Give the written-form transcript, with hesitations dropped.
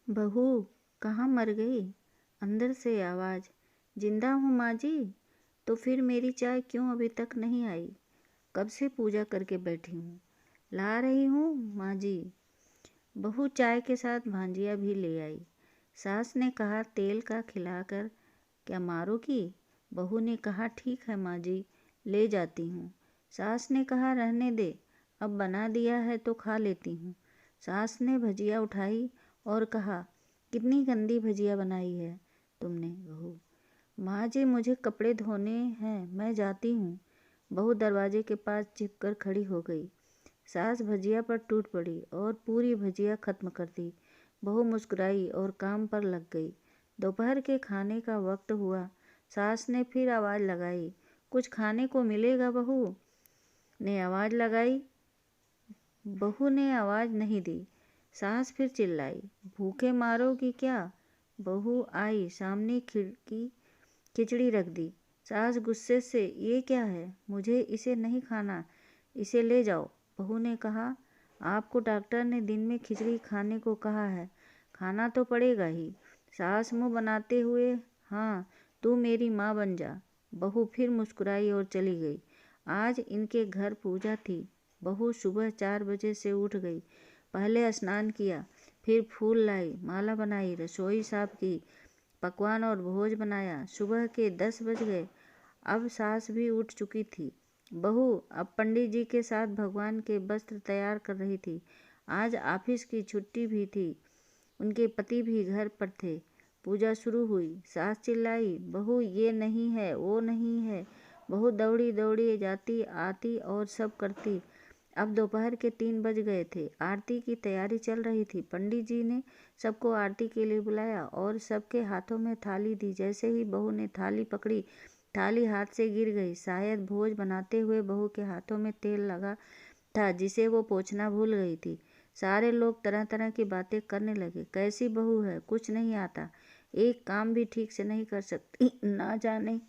बहू कहाँ मर गई? अंदर से आवाज़। जिंदा हूँ माँ जी। तो फिर मेरी चाय क्यों अभी तक नहीं आई? कब से पूजा करके बैठी हूँ। ला रही हूँ माँ जी। बहू चाय के साथ भांजिया भी ले आई। सास ने कहा तेल का खिलाकर क्या मारोगी? बहू ने कहा ठीक है माँ जी, ले जाती हूँ। सास ने कहा रहने दे, अब बना दिया है तो खा लेती हूँ। सास ने भजिया उठाई और कहा कितनी गंदी भजिया बनाई है तुमने बहू। माँ जी मुझे कपड़े धोने हैं, मैं जाती हूँ। बहू दरवाजे के पास चिपकर खड़ी हो गई। सास भजिया पर टूट पड़ी और पूरी भजिया खत्म कर दी। बहू मुस्कुराई और काम पर लग गई। दोपहर के खाने का वक्त हुआ। सास ने फिर आवाज़ लगाई, कुछ खाने को मिलेगा? बहू ने आवाज़ लगाई। बहू ने आवाज़ नहीं दी। सास फिर चिल्लाई, भूखे मारोगी क्या? बहू आई, सामने खिचड़ी रख दी। सास गुस्से से ये क्या है? मुझे इसे नहीं खाना, इसे ले जाओ। बहू ने कहा आपको डॉक्टर ने दिन में खिचड़ी खाने को कहा है, खाना तो पड़ेगा ही। सास मुँह बनाते हुए हाँ, तू मेरी माँ बन जा। बहू फिर मुस्कुराई और चली गई। आज इनके घर पूजा थी। बहू सुबह 4 बजे से उठ गई। पहले स्नान किया, फिर फूल लाई, माला बनाई, रसोई साफ की, पकवान और भोज बनाया। सुबह के 10 बज गए। अब सास भी उठ चुकी थी। बहू अब पंडित जी के साथ भगवान के वस्त्र तैयार कर रही थी। आज ऑफिस की छुट्टी भी थी। उनके पति भी घर पर थे। पूजा शुरू हुई। सास चिल्लाई, बहू ये नहीं है, वो नहीं है। बहू दौड़ी दौड़ी जाती आती और सब करती। अब दोपहर के 3 बज गए थे। आरती की तैयारी चल रही थी। पंडित जी ने सबको आरती के लिए बुलाया और सबके हाथों में थाली दी। जैसे ही बहू ने थाली पकड़ी, थाली हाथ से गिर गई। शायद भोज बनाते हुए बहू के हाथों में तेल लगा था जिसे वो पोंछना भूल गई थी। सारे लोग तरह तरह की बातें करने लगे। कैसी बहू है, कुछ नहीं आता, एक काम भी ठीक से नहीं कर सकती, ना जाने